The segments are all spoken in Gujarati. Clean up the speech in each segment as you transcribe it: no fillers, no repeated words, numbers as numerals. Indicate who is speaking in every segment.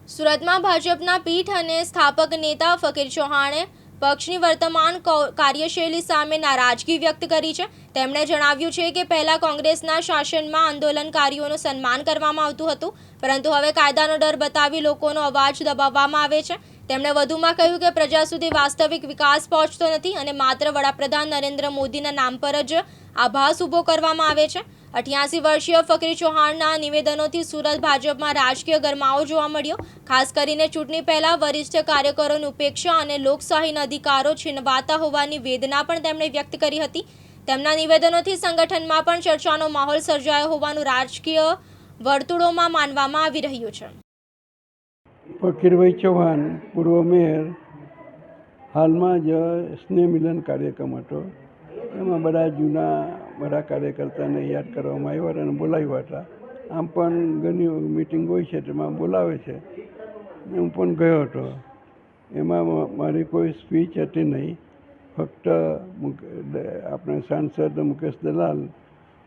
Speaker 1: સુરતમાં ભાજપના પીઠ અને સ્થાપક નેતા ફકીર ચૌહાણે પક્ષની વર્તમાન કાર્યશૈલી સામે નારાજગી વ્યક્ત કરી છે। તેમણે જણાવ્યું છે કે પહેલા કોંગ્રેસના શાસનમાં આંદોલનકારીઓનું સન્માન કરવામાં આવતું હતું, પરંતુ હવે કાયદાનો ડર બતાવી લોકોનો અવાજ દબાવવામાં આવે છે। તેમણે વધુમાં કહ્યું કે પ્રજા સુધી વાસ્તવિક વિકાસ પહોંચતો નથી અને માત્ર વડાપ્રધાન નરેન્દ્ર મોદીના નામ પર જ આભાસ ઊભો કરવામાં આવે છે। 88 વર્ષીય ફકીર ચૌહાણના નિવેદનોથી સુરત ભાજપમાં રાજકીય ગરમાવો જોવા મળ્યો। ખાસ કરીને ચૂંટણી પહેલા વરિષ્ઠ કાર્યકરોની ઉપેક્ષા અને લોકશાહીના અધિકારો છીનવાતા હોવાની વેદના પણ તેમણે વ્યક્ત કરી હતી। તેમના નિવેદનોથી સંગઠનમાં પણ ચર્ચાનો માહોલ સર્જાયો હોવાનું રાજકીય વર્તુળોમાં માનવામાં આવી રહ્યું છે।
Speaker 2: ફકીરભાઈ ચૌહાણ પૂર્વ મેયર હાલમાં જ સ્નેહ મિલન કાર્યક્રમ હતો, એમાં બધા કાર્યકર્તાને યાદ કરવામાં આવ્યા અને બોલાવ્યા હતા। આમ પણ ઘણી મિટિંગ હોય છે તેમાં બોલાવે છે, હું પણ ગયો હતો। એમાં મારી કોઈ સ્પીચ હતી નહીં, ફક્ત આપણે સાંસદ મુકેશ દલાલ,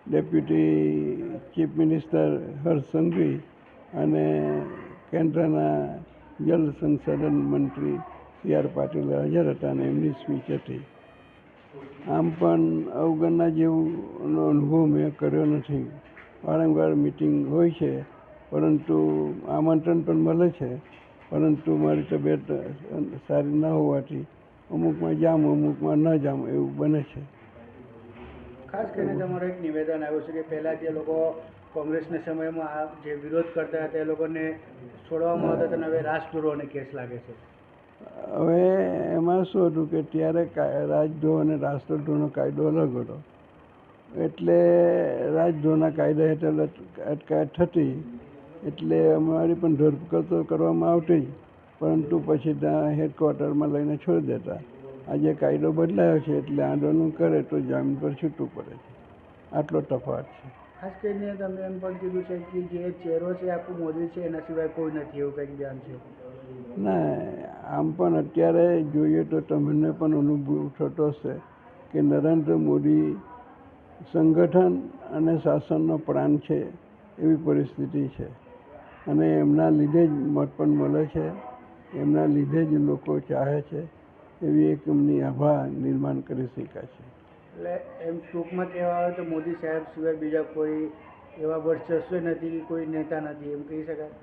Speaker 2: deputy chief minister Harsh Sanghavi અને કેન્દ્રના જલ સંસાધન મંત્રી CR પાટીલ હાજર હતા અને એમની સ્પીચ હતી। આમ પણ અવગણના જેવો અનુભવ મેં કર્યો નથી। વારંવાર મિટિંગ હોય છે, પરંતુ આમંત્રણ પણ મળે છે, પરંતુ મારી તબિયત સારી ન હોવાથી અમુકમાં જામ અમુકમાં ન જામ એવું બને છે।
Speaker 3: ખાસ કરીને તમારું એક નિવેદન આવ્યું છે કે પહેલાં જે લોકો કોંગ્રેસના સમયમાં જે વિરોધ કરતા હતા એ લોકોને છોડવામાં આવતા હતા, હવે રાજદ્રોહનો કેસ લાગે છે।
Speaker 2: હવે એમાં શું હતું કે ત્યારે રાજદ્રોહ અને રાષ્ટ્રદ્રોહનો કાયદો અલગ હતો, એટલે રાજદ્રોહના કાયદા હેઠળ અટકાયત થતી, એટલે અમારી પણ ધરપકડ કરવામાં આવતી, પરંતુ પછી ત્યાં હેડક્વાર્ટરમાં લઈને છોડી દેતા। આજે કાયદો બદલાયો છે એટલે આંદોલન કરે તો જામીન પર છૂટવું પડે છે, આટલો તફાવત છે।
Speaker 3: ખાસ કરીને તમે એમ પણ કીધું છે કે જે ચહેરો છે આખું મોદી છે, એના સિવાય કોઈ નથી, એવું કંઈક ધ્યાન છે?
Speaker 2: ના, આમ પણ અત્યારે જોઈએ તો તમને પણ અનુભવ થતો હશે કે નરેન્દ્ર મોદી સંગઠન અને શાસનનો પ્રાણ છે એવી પરિસ્થિતિ છે, અને એમના લીધે જ મત પણ મળે છે, એમના લીધે જ લોકો ચાહે છે, એવી એક એમની આભા નિર્માણ કરી શકાય છે।
Speaker 3: એટલે એમ ટૂંકમાં કહેવા આવે તો મોદી સાહેબ સિવાય બીજા કોઈ એવા વર્ચસ્વ નથી કે કોઈ નેતા નથી, એમ કહી શકાય?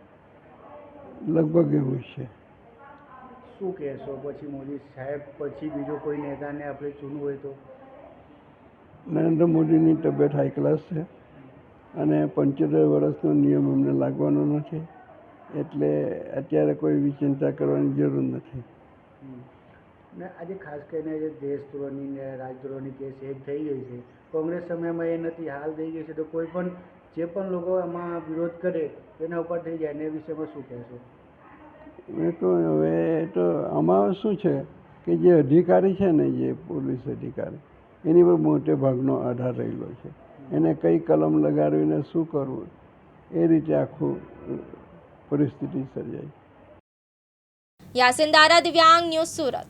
Speaker 2: લગભગ એવું છે।
Speaker 3: શું કહેશો પછી મોદી સાહેબ પછી બીજો કોઈ નેતાને આપણે ચૂનવું હોય તો?
Speaker 2: નરેન્દ્ર મોદીની તબિયત હાઈ ક્લાસ છે અને 75 વર્ષનો નિયમ એમને લાગવાનો નથી, એટલે અત્યારે કોઈ એવી ચિંતા કરવાની જરૂર નથી।
Speaker 3: ને આજે ખાસ કરીને જે દેશદ્રોહની ને રાજદ્રોહની કેસ એક થઈ ગઈ છે, કોંગ્રેસ સમયમાં એ નથી, હાલ થઈ ગઈ છે, તો કોઈ પણ જે પણ લોકો આમાં વિરોધ કરે એના ઉપર થઈ જાય, એને વિષયમાં શું કહેશો?
Speaker 2: મેં કહું હવે તો આમાં શું છે કે જે અધિકારી છે ને, જે પોલીસ અધિકારી, એની પર મોટે ભાગનો આધાર રહેલો છે। એને કઈ કલમ લગાડીને શું કરવું એ રીતે આખું પરિસ્થિતિ સર્જાય।
Speaker 1: યાસીન દારા, દિવ્યાંગ ન્યૂઝ, સુરત।